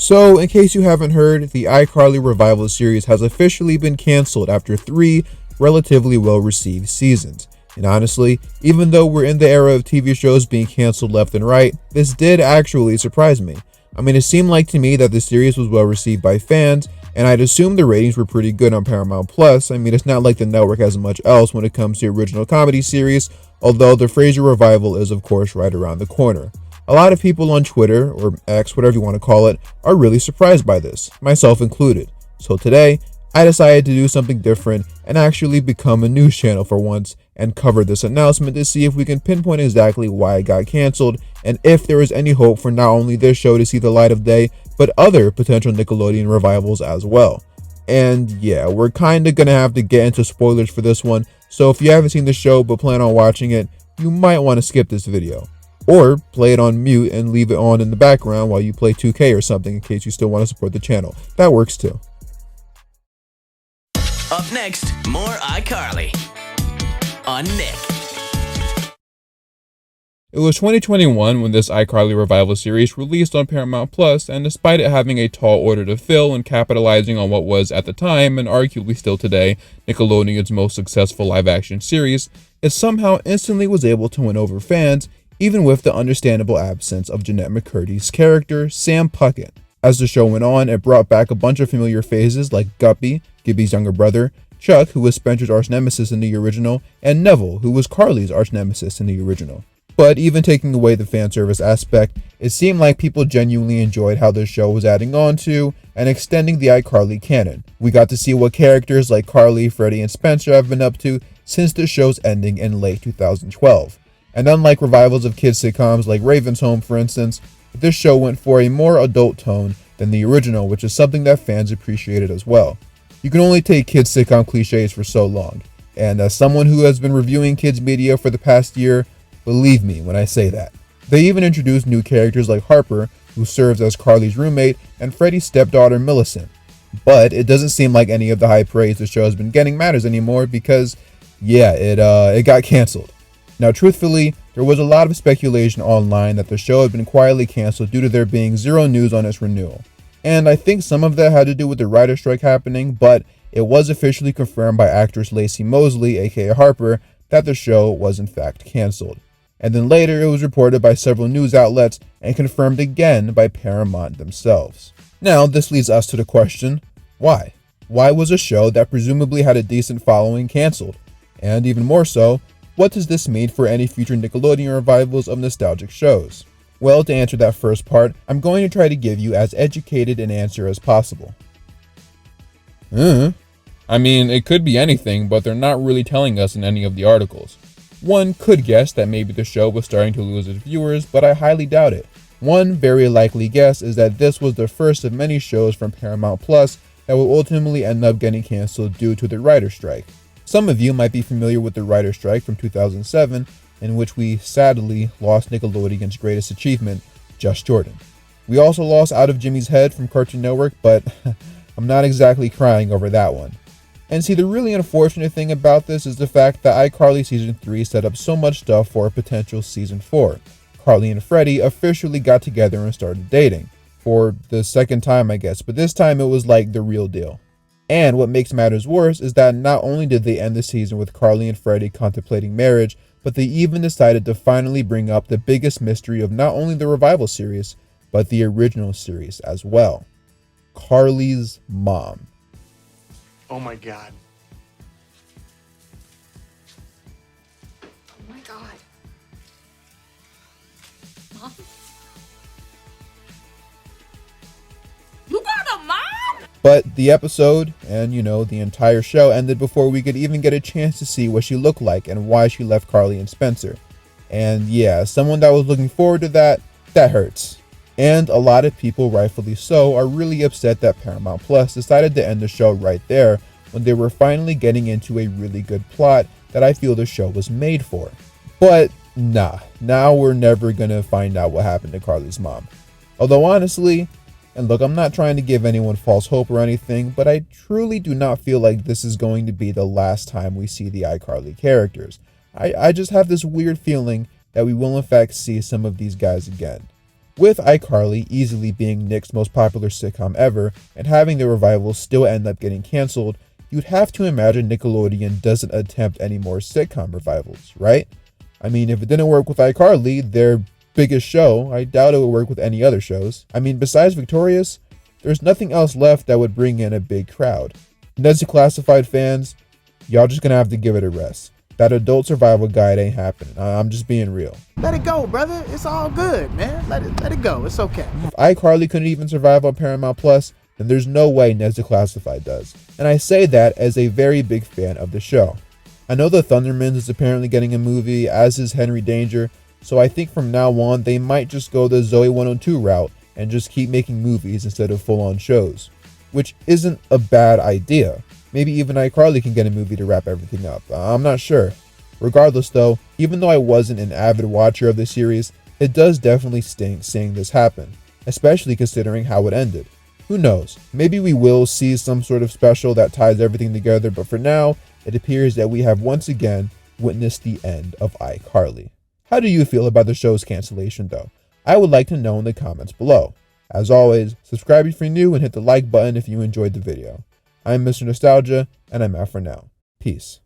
So, in case you haven't heard, the iCarly revival series has officially been cancelled after 3 relatively well-received seasons. And honestly, even though we're in the era of TV shows being cancelled left and right, this did actually surprise me. I mean, it seemed like to me that the series was well-received by fans, and I'd assume the ratings were pretty good on Paramount Plus. I mean, it's not like the network has much else when it comes to original comedy series, although the Frasier revival is of course right around the corner. A lot of people on Twitter, or X, whatever you want to call it, are really surprised by this, myself included. So today, I decided to do something different and actually become a news channel for once and cover this announcement to see if we can pinpoint exactly why it got canceled and if there is any hope for not only this show to see the light of day, but other potential Nickelodeon revivals as well. And yeah, we're kinda gonna have to get into spoilers for this one, so if you haven't seen the show but plan on watching it, you might want to skip this video. Or play it on mute and leave it on in the background while you play 2K or something in case you still want to support the channel. That works too. Up next, more iCarly on Nick. It was 2021 when this iCarly revival series released on Paramount Plus, and despite it having a tall order to fill and capitalizing on what was at the time, and arguably still today, Nickelodeon's most successful live-action series, it somehow instantly was able to win over fans, even with the understandable absence of Jeanette McCurdy's character, Sam Puckett. As the show went on, it brought back a bunch of familiar faces like Guppy, Gibby's younger brother, Chuck, who was Spencer's arch-nemesis in the original, and Neville, who was Carly's arch-nemesis in the original. But even taking away the fan service aspect, it seemed like people genuinely enjoyed how the show was adding on to and extending the iCarly canon. We got to see what characters like Carly, Freddie, and Spencer have been up to since the show's ending in late 2012. And unlike revivals of kids sitcoms like Raven's Home, for instance, this show went for a more adult tone than the original, which is something that fans appreciated as well. You can only take kids sitcom cliches for so long, and as someone who has been reviewing kids media for the past year, believe me when I say that. They even introduced new characters like Harper, who serves as Carly's roommate, and Freddie's stepdaughter Millicent. But it doesn't seem like any of the high praise the show has been getting matters anymore because, yeah, it got canceled. Now, truthfully, there was a lot of speculation online that the show had been quietly canceled due to there being zero news on its renewal. And I think some of that had to do with the writer's strike happening, but it was officially confirmed by actress Lacey Mosley, aka Harper, that the show was in fact canceled. And then later it was reported by several news outlets and confirmed again by Paramount themselves. Now, this leads us to the question, why? Why was a show that presumably had a decent following canceled? And even more so, what does this mean for any future Nickelodeon revivals of nostalgic shows? Well, to answer that first part, I'm going to try to give you as educated an answer as possible. I mean, it could be anything, but they're not really telling us in any of the articles. One could guess that maybe the show was starting to lose its viewers, but I highly doubt it. One very likely guess is that this was the first of many shows from Paramount Plus that will ultimately end up getting canceled due to the writer's strike. Some of you might be familiar with the writer's strike from 2007, in which we sadly lost Nickelodeon's greatest achievement, Just Jordan. We also lost Out of Jimmy's Head from Cartoon Network, but I'm not exactly crying over that one. And see, the really unfortunate thing about this is the fact that iCarly Season 3 set up so much stuff for a potential Season 4. Carly and Freddie officially got together and started dating. For the second time, I guess, but this time it was like the real deal. And what makes matters worse is that not only did they end the season with Carly and Freddie contemplating marriage, but they even decided to finally bring up the biggest mystery of not only the revival series, but the original series as well. Carly's mom. Oh my God. Oh my God. Mom? You got a mom? But the episode, and the entire show ended before we could even get a chance to see what she looked like and why she left Carly and Spencer. And yeah, someone that was looking forward to that hurts. And a lot of people, rightfully so, are really upset that Paramount Plus decided to end the show right there when they were finally getting into a really good plot that I feel the show was made for. But nah, now we're never gonna find out what happened to Carly's mom. Although honestly, and look, I'm not trying to give anyone false hope or anything, but I truly do not feel like this is going to be the last time we see the iCarly characters. I just have this weird feeling that we will in fact see some of these guys again. With iCarly easily being Nick's most popular sitcom ever, and having the revival still end up getting canceled, you'd have to imagine Nickelodeon doesn't attempt any more sitcom revivals, right? I mean, if it didn't work with iCarly, their biggest show, I doubt it would work with any other shows. I mean, besides Victorious, there's nothing else left that would bring in a big crowd. Ned's Declassified fans, y'all just gonna have to give it a rest. That adult survival guide ain't happening. I'm just being real. Let it go, brother. It's all good, man. Let it go. It's okay. If iCarly couldn't even survive on Paramount Plus, then there's no way Ned's Declassified does. And I say that as a very big fan of the show. I know the Thundermans is apparently getting a movie, as is Henry Danger, so I think from now on they might just go the Zoe 102 route and just keep making movies instead of full-on shows. Which isn't a bad idea. Maybe even iCarly can get a movie to wrap everything up. I'm not sure. Regardless though, even though I wasn't an avid watcher of the series, it does definitely stink seeing this happen, especially considering how it ended. Who knows, maybe we will see some sort of special that ties everything together, but for now, it appears that we have once again witnessed the end of iCarly. How do you feel about the show's cancellation though? I would like to know in the comments below. As always, subscribe if you're new and hit the like button if you enjoyed the video. I'm Mr. Nostalgia, and I'm out for now. Peace.